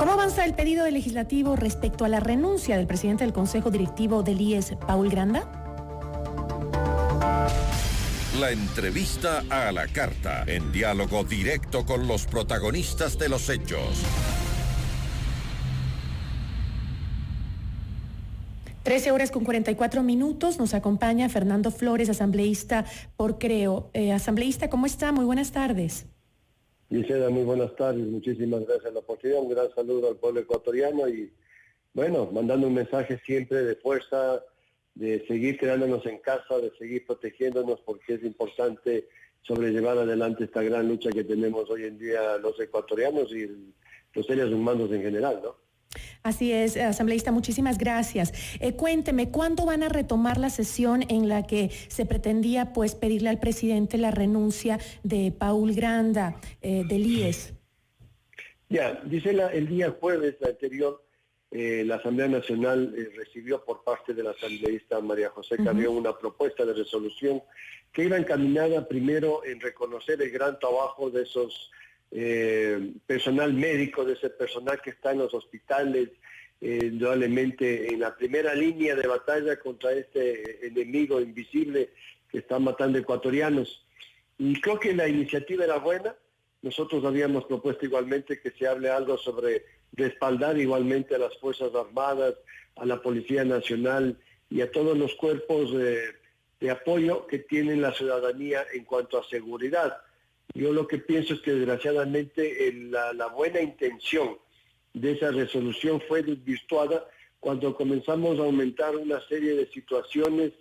¿Cómo avanza el pedido del legislativo respecto a la renuncia del presidente del Consejo Directivo del IES, Paul Granda? La entrevista a la carta, en diálogo directo con los protagonistas de los hechos. 13:44. Nos acompaña Fernando Flores, asambleísta por Creo. Asambleísta, ¿cómo está? Muy buenas tardes. Gisela, muy buenas tardes. Muchísimas gracias por la oportunidad. Un gran saludo al pueblo ecuatoriano y, bueno, mandando un mensaje siempre de fuerza, de seguir quedándonos en casa, de seguir protegiéndonos, porque es importante sobrellevar adelante esta gran lucha que tenemos hoy en día los ecuatorianos y los seres humanos en general, ¿no? Así es, asambleísta, muchísimas gracias. Cuénteme, ¿cuándo van a retomar la sesión en la que se pretendía pedirle al presidente la renuncia de Paul Granda, del IES? Ya, Gisela, el día jueves anterior, la Asamblea Nacional recibió por parte de la asambleísta María José Carrión una propuesta de resolución que iba encaminada primero en reconocer el gran trabajo de esos personal médico, de ese personal que está en los hospitales, indudablemente en la primera línea de batalla contra este enemigo invisible que está matando ecuatorianos. Y creo que la iniciativa era buena. Nosotros habíamos propuesto igualmente que se hable algo sobre respaldar igualmente a las Fuerzas Armadas, a la Policía Nacional y a todos los cuerpos de apoyo que tienen la ciudadanía en cuanto a seguridad. Yo lo que pienso es que desgraciadamente la buena intención de esa resolución fue desvirtuada cuando comenzamos a aumentar una serie de situaciones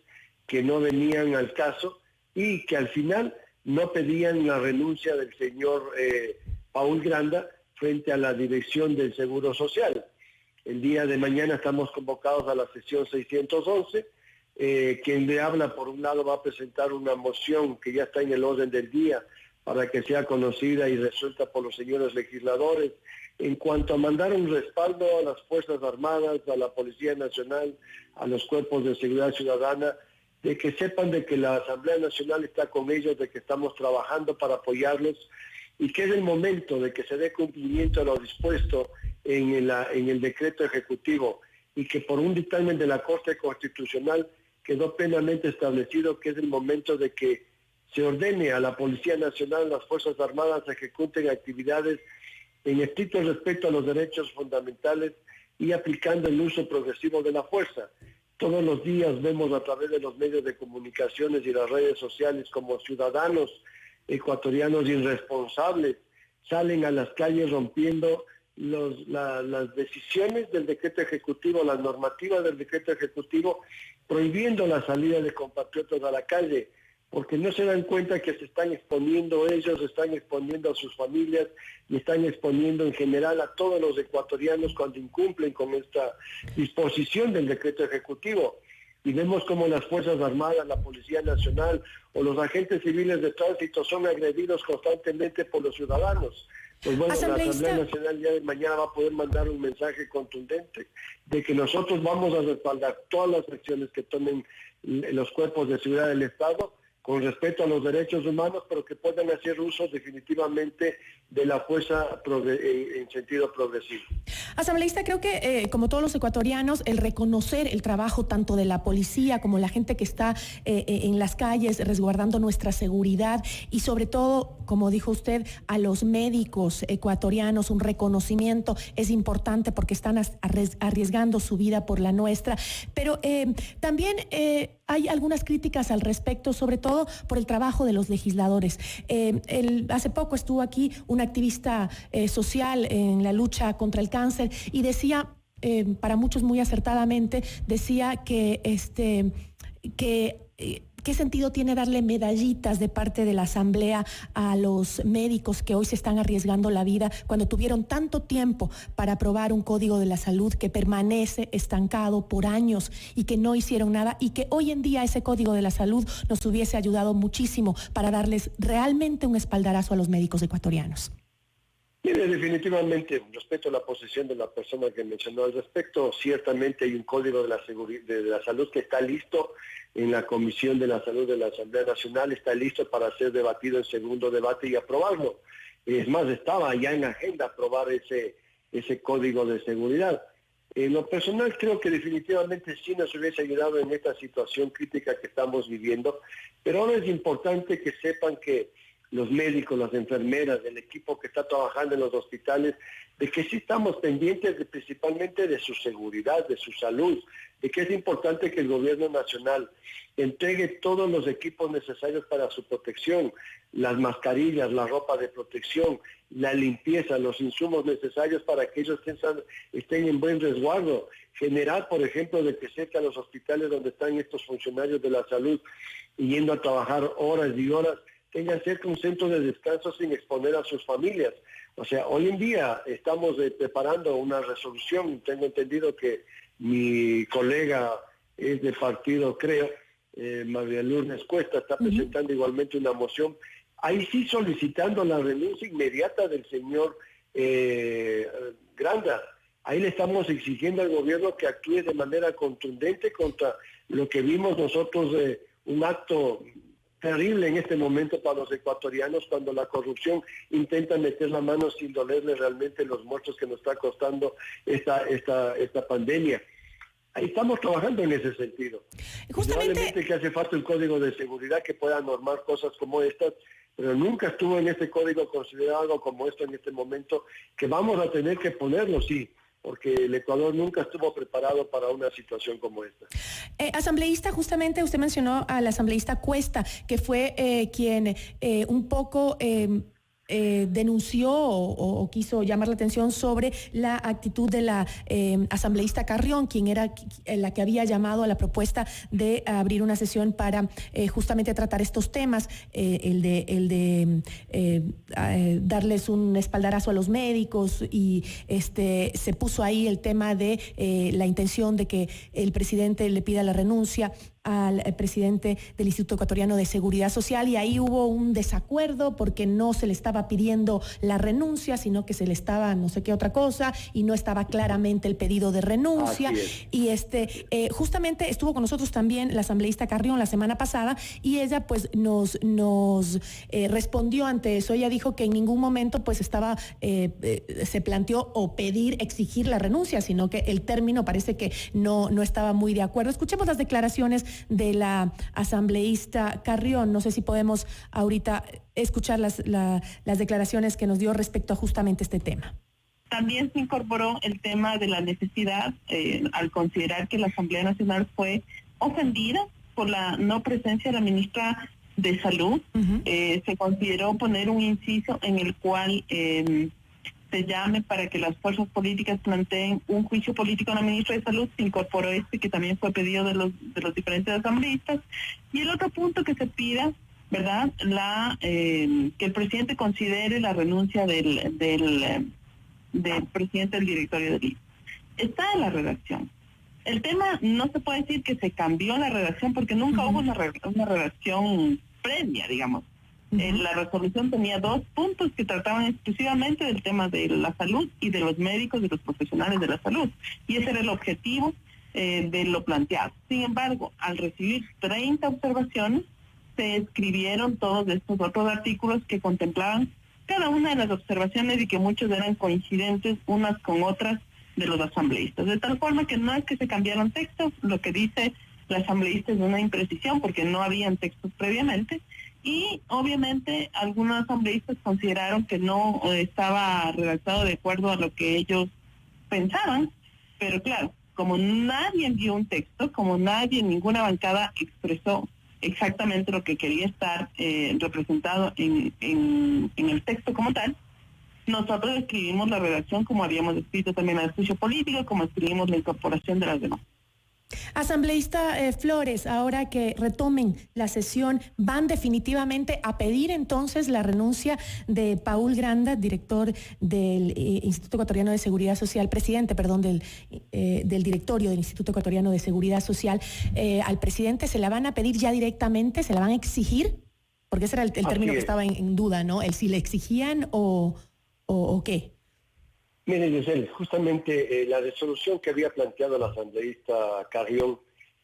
que no venían al caso y que al final no pedían la renuncia del señor Paul Granda frente a la dirección del Seguro Social. El día de mañana estamos convocados a la sesión 611. Quien le habla, por un lado, va a presentar una moción que ya está en el orden del día para que sea conocida y resuelta por los señores legisladores, en cuanto a mandar un respaldo a las Fuerzas Armadas, a la Policía Nacional, a los cuerpos de seguridad ciudadana, de que sepan de que la Asamblea Nacional está con ellos, de que estamos trabajando para apoyarlos y que es el momento de que se dé cumplimiento a lo dispuesto en el decreto ejecutivo y que por un dictamen de la Corte Constitucional quedó plenamente establecido que es el momento de que se ordene a la Policía Nacional, las Fuerzas Armadas ejecuten actividades en estricto respeto a los derechos fundamentales y aplicando el uso progresivo de la fuerza. Todos los días vemos a través de los medios de comunicaciones y las redes sociales como ciudadanos ecuatorianos irresponsables salen a las calles rompiendo las decisiones del decreto ejecutivo, las normativas del decreto ejecutivo, prohibiendo la salida de compatriotas a la calle, porque no se dan cuenta que se están exponiendo ellos, se están exponiendo a sus familias y están exponiendo en general a todos los ecuatorianos cuando incumplen con esta disposición del decreto ejecutivo. Y vemos como las Fuerzas Armadas, la Policía Nacional o los agentes civiles de tránsito son agredidos constantemente por los ciudadanos. Pues bueno, la Asamblea Nacional ya de mañana va a poder mandar un mensaje contundente de que nosotros vamos a respaldar todas las acciones que tomen los cuerpos de seguridad del Estado con respeto a los derechos humanos, pero que puedan hacer uso definitivamente de la fuerza en sentido progresivo. Asambleísta, creo que como todos los ecuatorianos, el reconocer el trabajo tanto de la policía como la gente que está en las calles resguardando nuestra seguridad y sobre todo, como dijo usted, a los médicos ecuatorianos, un reconocimiento es importante porque están arriesgando su vida por la nuestra, pero también hay algunas críticas al respecto, sobre todo por el trabajo de los legisladores. Hace poco estuvo aquí un activista social en la lucha contra el cáncer y decía, para muchos muy acertadamente, decía que ¿qué sentido tiene darle medallitas de parte de la Asamblea a los médicos que hoy se están arriesgando la vida cuando tuvieron tanto tiempo para aprobar un código de la salud que permanece estancado por años y que no hicieron nada y que hoy en día ese código de la salud nos hubiese ayudado muchísimo para darles realmente un espaldarazo a los médicos ecuatorianos? Mire, definitivamente respeto la posición de la persona que mencionó al respecto. Ciertamente hay un código de la salud que está listo en la Comisión de la Salud de la Asamblea Nacional, está listo para ser debatido en segundo debate y aprobarlo. Es más, estaba ya en agenda aprobar ese código de seguridad. En lo personal creo que definitivamente sí nos hubiese ayudado en esta situación crítica que estamos viviendo, pero ahora es importante que sepan que los médicos, las enfermeras, el equipo que está trabajando en los hospitales, de que sí estamos pendientes principalmente de su seguridad, de su salud, de que es importante que el gobierno nacional entregue todos los equipos necesarios para su protección, las mascarillas, la ropa de protección, la limpieza, los insumos necesarios para que ellos estén en buen resguardo. Generar, por ejemplo, de que cerca de los hospitales donde están estos funcionarios de la salud y yendo a trabajar horas y horas, tengan cerca un centro de descanso sin exponer a sus familias. O sea, hoy en día estamos preparando una resolución, tengo entendido que mi colega es de partido, creo, María Lourdes Cuesta, está presentando igualmente una moción, ahí sí solicitando la renuncia inmediata del señor Granda. Ahí le estamos exigiendo al gobierno que actúe de manera contundente contra lo que vimos nosotros, un acto terrible en este momento para los ecuatorianos cuando la corrupción intenta meter la mano sin dolerle realmente los muertos que nos está costando esta pandemia. Ahí estamos trabajando en ese sentido. Probablemente que hace falta un código de seguridad que pueda normar cosas como estas, pero nunca estuvo en este código considerado algo como esto en este momento, que vamos a tener que ponerlo, sí, porque el Ecuador nunca estuvo preparado para una situación como esta. Asambleísta, justamente usted mencionó al asambleísta Cuesta, que fue quien un poco denunció o quiso llamar la atención sobre la actitud de la asambleísta Carrión, quien era la que había llamado a la propuesta de abrir una sesión para justamente tratar estos temas, el de darles un espaldarazo a los médicos, y se puso ahí el tema de la intención de que el presidente le pida la renuncia al presidente del Instituto Ecuatoriano de Seguridad Social, y ahí hubo un desacuerdo porque no se le estaba pidiendo la renuncia, sino que se le estaba no sé qué otra cosa, y no estaba claramente el pedido de renuncia. Y justamente estuvo con nosotros también la asambleísta Carrión la semana pasada, y ella pues nos respondió ante eso. Ella dijo que en ningún momento pues se planteó o exigir la renuncia, sino que el término parece que no estaba muy de acuerdo. Escuchemos las declaraciones de la asambleísta Carrión. No sé si podemos ahorita escuchar las declaraciones que nos dio respecto a justamente este tema. También se incorporó el tema de la necesidad, al considerar que la Asamblea Nacional fue ofendida por la no presencia de la ministra de Salud. Se consideró poner un inciso en el cual se llame para que las fuerzas políticas planteen un juicio político a la ministra de Salud. Se incorporó que también fue pedido de los diferentes asambleístas. Y el otro punto que se pida, ¿verdad?, que el presidente considere la renuncia del presidente del directorio del INE. Está en la redacción. El tema no se puede decir que se cambió la redacción porque nunca hubo una redacción previa, digamos. La resolución tenía 2 puntos que trataban exclusivamente del tema de la salud y de los médicos y los profesionales de la salud. Y ese era el objetivo de lo planteado. Sin embargo, al recibir 30 observaciones, se escribieron todos estos otros artículos que contemplaban cada una de las observaciones y que muchos eran coincidentes unas con otras de los asambleístas. De tal forma que no es que se cambiaron textos, lo que dice la asambleísta es una imprecisión porque no habían textos previamente. Y obviamente algunos asambleístas consideraron que no estaba redactado de acuerdo a lo que ellos pensaban, pero claro, como nadie envió un texto, como ninguna bancada expresó exactamente lo que quería estar representado en el texto como tal, nosotros escribimos la redacción como habíamos escrito también el juicio político, como escribimos la incorporación de las demás. Asambleísta Flores, ahora que retomen la sesión, ¿van definitivamente a pedir entonces la renuncia de Paul Granda, director del Instituto Ecuatoriano de Seguridad Social, presidente, perdón, del directorio del Instituto Ecuatoriano de Seguridad Social? ¿Al presidente se la van a pedir ya directamente? ¿Se la van a exigir? Porque ese era el término que estaba en duda, ¿no? El si le exigían o qué. Miren, Giselle, justamente la resolución que había planteado la asambleísta Carrión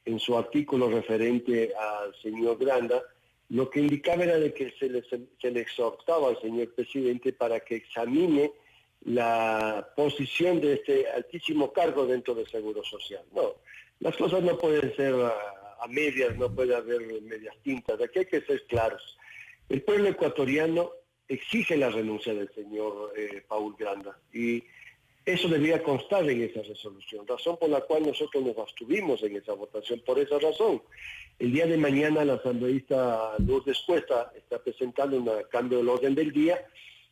en su artículo referente al señor Granda, lo que indicaba era de que se le exhortaba al señor presidente para que examine la posición de este altísimo cargo dentro del Seguro Social. No, las cosas no pueden ser a medias, no puede haber medias tintas, aquí hay que ser claros. El pueblo ecuatoriano exige la renuncia del señor Paul Granda y eso debía constar en esa resolución, razón por la cual nosotros nos abstuvimos en esa votación. Por esa razón, el día de mañana la asambleísta Lourdes Cuesta está presentando un cambio del orden del día,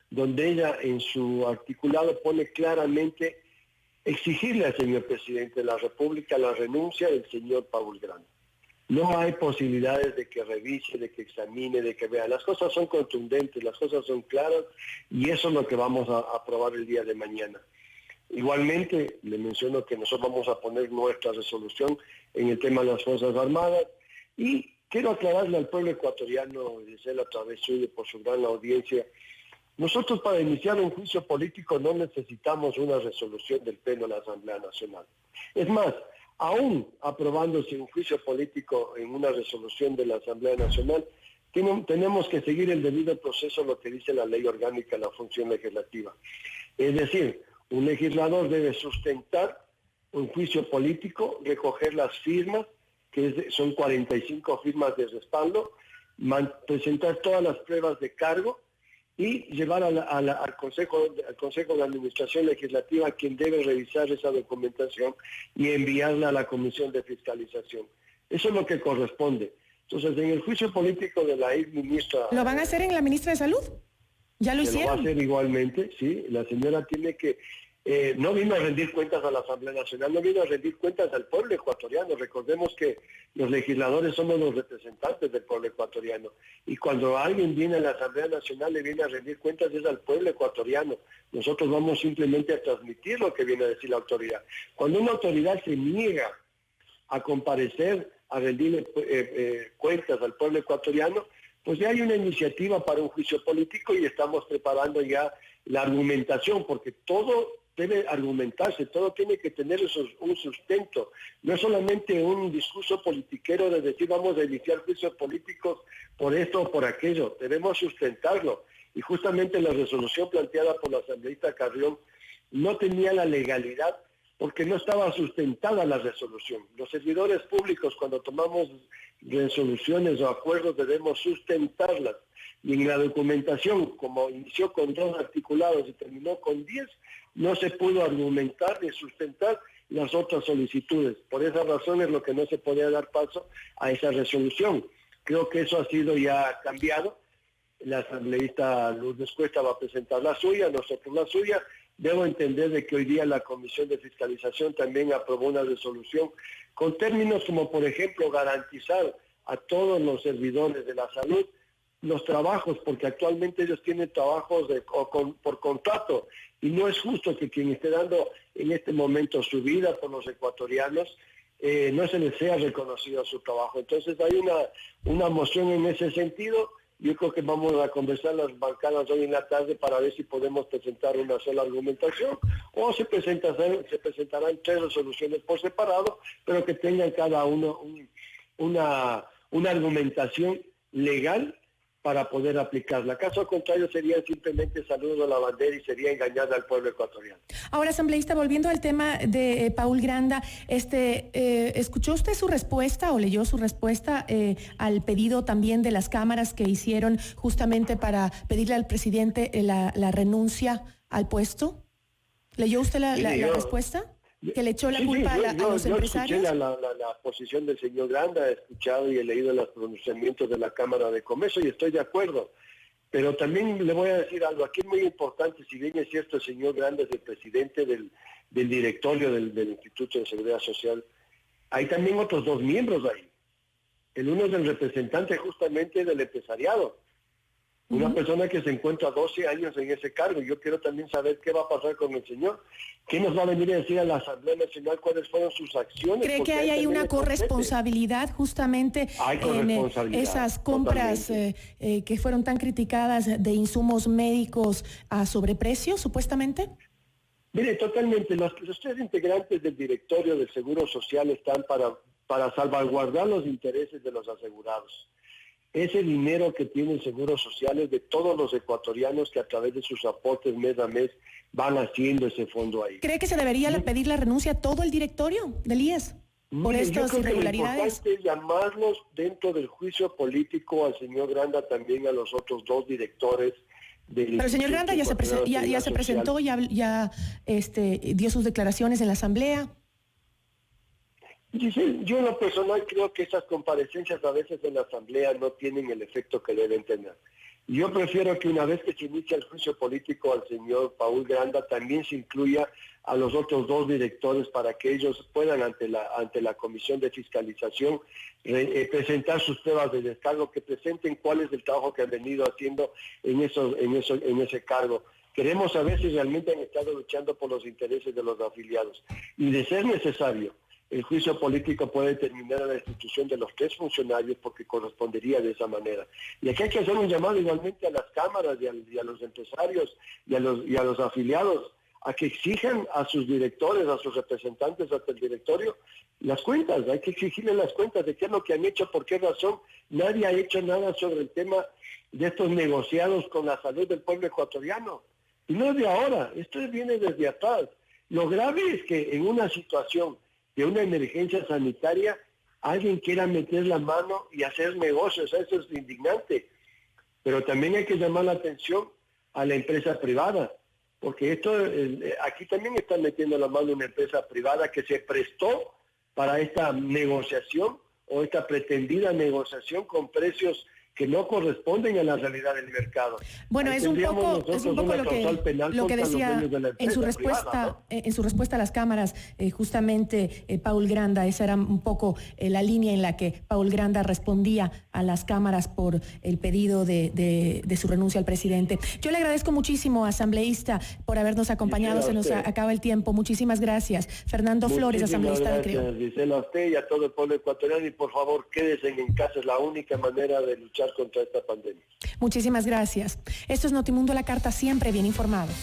donde ella en su articulado pone claramente exigirle al señor presidente de la República la renuncia del señor Paul Granda. No hay posibilidades de que revise, de que examine, de que vea. Las cosas son contundentes, las cosas son claras y eso es lo que vamos a aprobar el día de mañana. Igualmente, le menciono que nosotros vamos a poner nuestra resolución en el tema de las Fuerzas Armadas y quiero aclararle al pueblo ecuatoriano, Gisela, a través suyo, por su gran audiencia, nosotros para iniciar un juicio político no necesitamos una resolución del Pleno de la Asamblea Nacional. Es más, aún aprobándose un juicio político en una resolución de la Asamblea Nacional, tenemos que seguir el debido proceso, lo que dice la Ley Orgánica de la Función Legislativa. Es decir, un legislador debe sustentar un juicio político, recoger las firmas, que son 45 firmas de respaldo, presentar todas las pruebas de cargo y llevar al Consejo de Administración Legislativa, quien debe revisar esa documentación y enviarla a la Comisión de Fiscalización. Eso es lo que corresponde. Entonces, en el juicio político de la ex ministra... ¿Lo van a hacer en la ministra de Salud? ¿Ya lo hicieron? Lo va a hacer igualmente, sí. La señora tiene que... no vino a rendir cuentas a la Asamblea Nacional, no vino a rendir cuentas al pueblo ecuatoriano. Recordemos que los legisladores somos los representantes del pueblo ecuatoriano. Y cuando alguien viene a la Asamblea Nacional le viene a rendir cuentas es al pueblo ecuatoriano. Nosotros vamos simplemente a transmitir lo que viene a decir la autoridad. Cuando una autoridad se niega a comparecer, a rendirle cuentas al pueblo ecuatoriano, pues ya hay una iniciativa para un juicio político y estamos preparando ya la argumentación, porque todo debe argumentarse, todo tiene que tener un sustento. No es solamente un discurso politiquero de decir vamos a iniciar juicios políticos por esto o por aquello, debemos sustentarlo. Y justamente la resolución planteada por la asambleísta Carrión no tenía la legalidad porque no estaba sustentada la resolución. Los servidores públicos, cuando tomamos resoluciones o acuerdos, debemos sustentarlas. Y en la documentación, como inició con 2 articulados y terminó con 10, no se pudo argumentar ni sustentar las otras solicitudes. Por esas razones lo que no se podía dar paso a esa resolución. Creo que eso ha sido ya cambiado. La asambleísta Lourdes Cuesta va a presentar la suya, nosotros la suya. Debo entender de que hoy día la Comisión de Fiscalización también aprobó una resolución con términos como, por ejemplo, garantizar a todos los servidores de la salud los trabajos, porque actualmente ellos tienen trabajos por contrato y no es justo que quien esté dando en este momento su vida por los ecuatorianos no se les sea reconocido su trabajo. Entonces hay una moción en ese sentido. Yo creo que vamos a conversar las bancadas hoy en la tarde para ver si podemos presentar una sola argumentación o se presentarán 3 resoluciones por separado, pero que tengan cada uno una argumentación legal para poder aplicarla. Caso contrario sería simplemente saludo a la bandera y sería engañar al pueblo ecuatoriano. Ahora, asambleísta, volviendo al tema de Paul Granda, ¿escuchó usted su respuesta o leyó su respuesta al pedido también de las cámaras que hicieron justamente para pedirle al presidente la renuncia al puesto? ¿Leyó usted la respuesta? ¿Que le echó la culpa a los empresarios? Yo escuché la posición del señor Granda, he escuchado y he leído los pronunciamientos de la Cámara de Comercio y estoy de acuerdo. Pero también le voy a decir algo, aquí es muy importante, si bien es cierto el señor Granda es el presidente del directorio del Instituto de Seguridad Social, hay también otros 2 miembros ahí. El uno es el representante justamente del empresariado. Una persona que se encuentra 12 años en ese cargo. Yo quiero también saber qué va a pasar con el señor. ¿Qué nos va a venir a decir a la Asamblea Nacional cuáles fueron sus acciones? ¿Cree que hay ahí una corresponsabilidad justamente en esas compras que fueron tan criticadas de insumos médicos a sobreprecio, supuestamente? Mire, totalmente. Los 3 integrantes del directorio del Seguro Social están para salvaguardar los intereses de los asegurados. ese dinero que tienen seguros sociales de todos los ecuatorianos que a través de sus aportes mes a mes van haciendo ese fondo ahí. ¿Cree que se debería pedir la renuncia a todo el directorio del IES por estas irregularidades? Yo creo que lo importante es llamarlos dentro del juicio político al señor Granda, también a los otros dos directores. Pero el señor Granda ya se presentó, ya dio sus declaraciones en la asamblea. Yo en lo personal creo que esas comparecencias a veces en la asamblea no tienen el efecto que deben tener. Yo prefiero que una vez que se inicia el juicio político al señor Paul Granda, también se incluya a los otros dos directores para que ellos puedan ante la Comisión de Fiscalización presentar sus pruebas de descargo, que presenten cuál es el trabajo que han venido haciendo en ese cargo. Queremos saber si realmente han estado luchando por los intereses de los afiliados. Y de ser necesario, el juicio político puede determinar a la destitución de los 3 funcionarios porque correspondería de esa manera. Y aquí hay que hacer un llamado igualmente a las cámaras y a los empresarios y a los afiliados a que exijan a sus directores, a sus representantes ante el directorio, las cuentas. Hay que exigirles las cuentas de qué es lo que han hecho, por qué razón. Nadie ha hecho nada sobre el tema de estos negociados con la salud del pueblo ecuatoriano. Y no es de ahora, esto viene desde atrás. Lo grave es que en una situación de una emergencia sanitaria, alguien quiera meter la mano y hacer negocios, eso es indignante. Pero también hay que llamar la atención a la empresa privada, porque aquí también están metiendo la mano una empresa privada que se prestó para esta negociación o esta pretendida negociación con precios que no corresponden a la realidad del mercado. Bueno, es un poco lo que decía en su respuesta privada, ¿no? En su respuesta a las cámaras, justamente Paul Granda. Esa era un poco la línea en la que Paul Granda respondía a las cámaras por el pedido de su renuncia al presidente. Yo le agradezco muchísimo, asambleísta, por habernos acompañado. Se nos acaba el tiempo. Muchísimas gracias. Fernando Flores, asambleísta de CREO. Gisela, a usted y a todo el pueblo ecuatoriano, y por favor, quédense en casa, es la única manera de luchar contra esta pandemia. Muchísimas gracias. Esto es Notimundo, la carta, siempre bien informados.